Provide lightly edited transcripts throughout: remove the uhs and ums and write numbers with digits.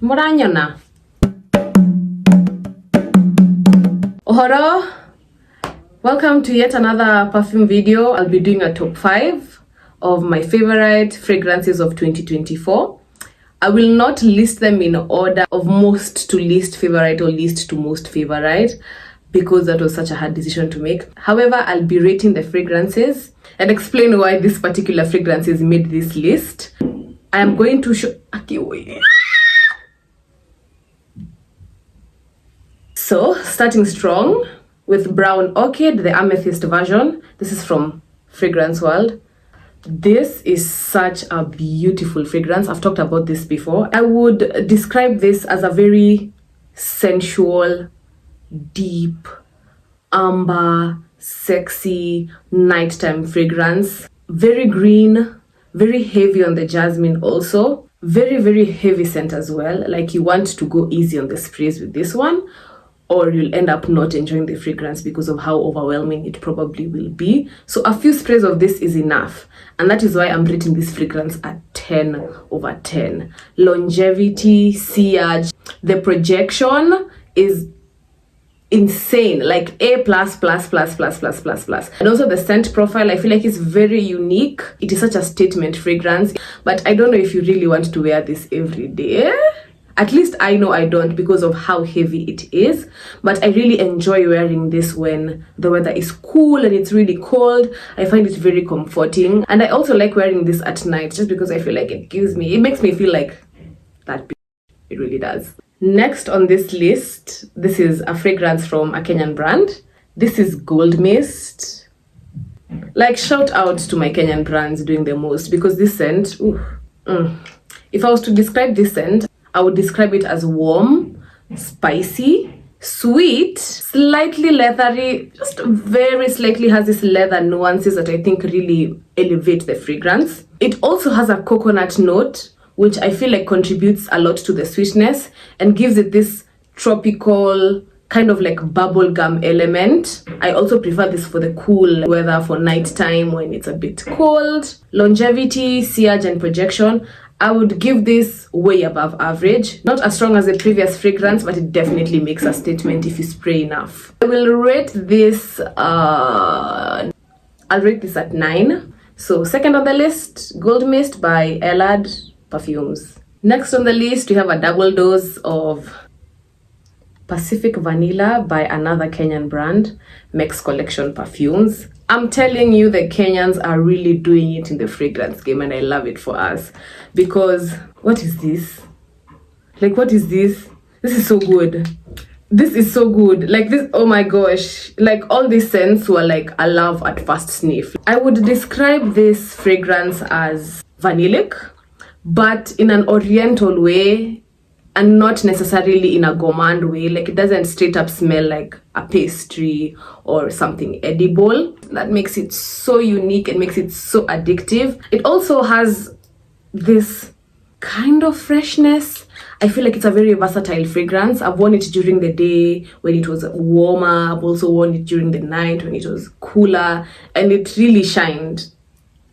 Muranyona. Ohoro. Welcome to yet another perfume video. I'll be doing a top 5 of my favorite fragrances of 2024. I will not list them in order of most to least favorite or least to most favorite, because that was such a hard decision to make. However, I'll be rating the fragrances and explain why this particular fragrances made this list. I am going to show... So, starting strong with Brown Orchid, the Amethyst version. This is from Fragrance World. This is such a beautiful fragrance. I've talked about this before. I would describe this as a very sensual, deep, amber, sexy, nighttime fragrance. Very green, very heavy on the jasmine also. Very, very heavy scent as well. Like you want to go easy on the sprays with this one, or you'll end up not enjoying the fragrance because of how overwhelming it probably will be. So a few sprays of this is enough. And that is why I'm rating this fragrance at 10 over 10. Longevity, sillage, the projection is insane, like A+++++++. And also the scent profile, I feel like it's very unique. It is such a statement fragrance, but I don't know if you really want to wear this every day. At least I know I don't, because of how heavy it is. But I really enjoy wearing this when the weather is cool and it's really cold. I find it very comforting. And I also like wearing this at night, just because I feel like it makes me feel like that. It really does. Next on this list, this is a fragrance from a Kenyan brand. This is Gold Mist. Like, shout out to my Kenyan brands doing the most, because this scent, if I was to describe this scent, I would describe it as warm, spicy, sweet, slightly leathery, just very slightly has this leather nuances that I think really elevate the fragrance. It also has a coconut note, which I feel like contributes a lot to the sweetness and gives it this tropical, kind of like bubblegum element. I also prefer this for the cool weather, for nighttime when it's a bit cold. Longevity, sillage, and projection, I would give this way above average. Not as strong as the previous fragrance, but it definitely makes a statement if you spray enough. I will rate this, I'll rate this at 9. So second on the list, Gold Mist by Elad Perfumes. Next on the list, we have a double dose of Pacific Vanilla by another Kenyan brand, Mex Collection Perfumes. I'm telling you, the Kenyans are really doing it in the fragrance game, and I love it for us. Because, what is this? Like, what is this? This is so good. This is so good. Like this, oh my gosh. Like, all these scents were like a love at first sniff. I would describe this fragrance as vanillic, but in an oriental way, and not necessarily in a gourmand way. Like, it doesn't straight up smell like a pastry or something edible. That makes it so unique and makes it so addictive. It also has this kind of freshness. I feel like it's a very versatile fragrance. I've worn it during the day when it was warmer. I've also worn it during the night when it was cooler, and it really shined.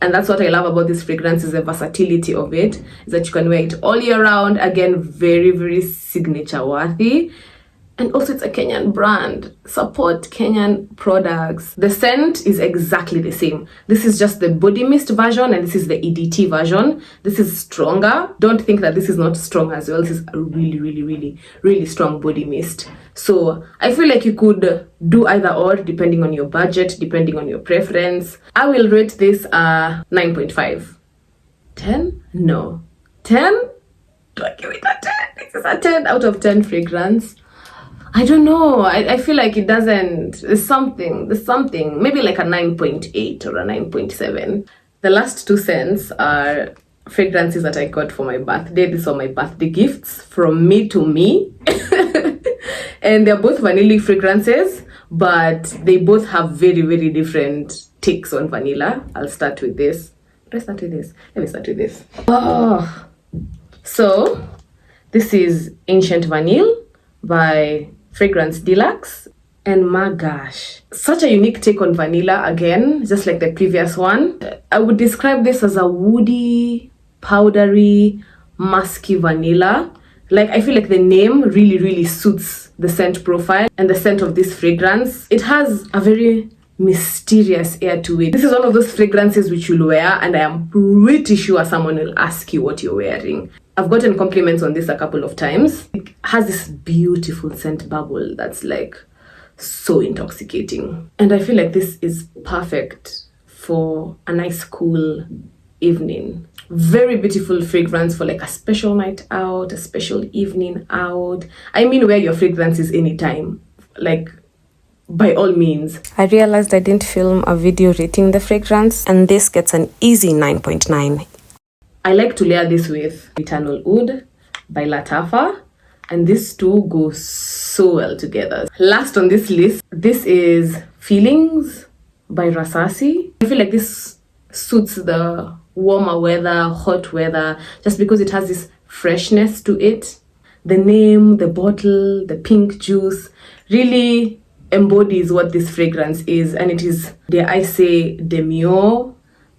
And that's what I love about this fragrance, is the versatility of it, is that you can wear it all year round. Again, very, very signature worthy. And also, it's a Kenyan brand. Support Kenyan products. The scent is exactly the same. This is just the body mist version, and this is the EDT version. This is stronger. Don't think that this is not strong as well. This is a really, really, really, really strong body mist. So I feel like you could do either or, depending on your budget, depending on your preference. I will rate this 9.5. 10? No. 10? Do I give it a 10? This is a 10 out of 10 fragrance. I don't know. I feel like it doesn't. There's something. Maybe like a 9.8 or a 9.7. The last two scents are fragrances that I got for my birthday. These are my birthday gifts from me to me. And they're both vanilla fragrances, but they both have very, very different takes on vanilla. I'll start with this. Let me start with this. Oh. So, this is Ancient Vanille by Fragrance Deluxe, and my gosh, such a unique take on vanilla, again, just like the previous one. I would describe this as a woody, powdery, musky vanilla. Like, I feel like the name really suits the scent profile and the scent of this fragrance. It has a very mysterious air to it. This is one of those fragrances which you'll wear and I am pretty sure someone will ask you what you're wearing. I've gotten compliments on this a couple of times. It has this beautiful scent bubble that's like so intoxicating. And I feel like this is perfect for a nice cool evening. Very beautiful fragrance for like a special night out, a special evening out. I mean, wear your fragrances anytime, like by all means. I realized I didn't film a video rating the fragrance, and this gets an easy 9.9. I like to layer this with Eternal Oud by Lattafa, and these two go so well together. Last on this list, this is Feelings by Rasasi. I feel like this suits the warmer weather, hot weather, just because it has this freshness to it. The name, the bottle, the pink juice really embodies what this fragrance is, and it is, dare I say, demure,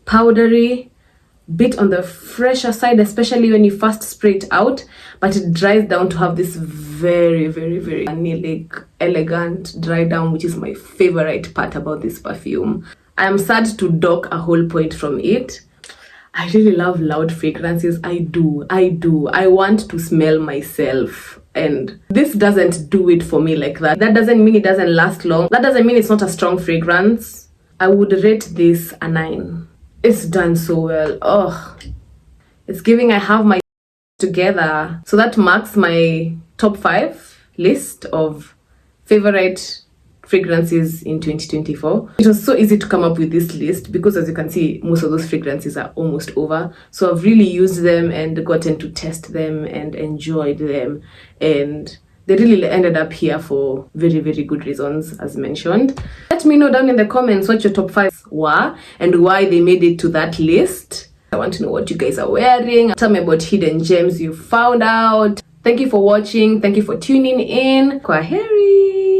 powdery, bit on the fresher side, especially when you first spray it out, but it dries down to have this very vanillic, elegant dry down, which is my favorite part about this perfume. I am sad to dock a whole point from it. I really love loud fragrances. I do. I want to smell myself, and this doesn't do it for me like that. That doesn't mean it doesn't last long. That doesn't mean it's not a strong fragrance. I would rate this a 9. It's done so well. Oh, it's giving I have my together. So that marks my top 5 list of favorite fragrances in 2024. It was so easy to come up with this list because, as you can see, most of those fragrances are almost over. So I've really used them and gotten to test them and enjoyed them, and they really ended up here for very good reasons, as mentioned. Let me know down in the comments what your top 5 were and why they made it to that list. I want to know what you guys are wearing. Tell me about hidden gems you found out. Thank you for watching. Thank you for tuning in. Kwaheri.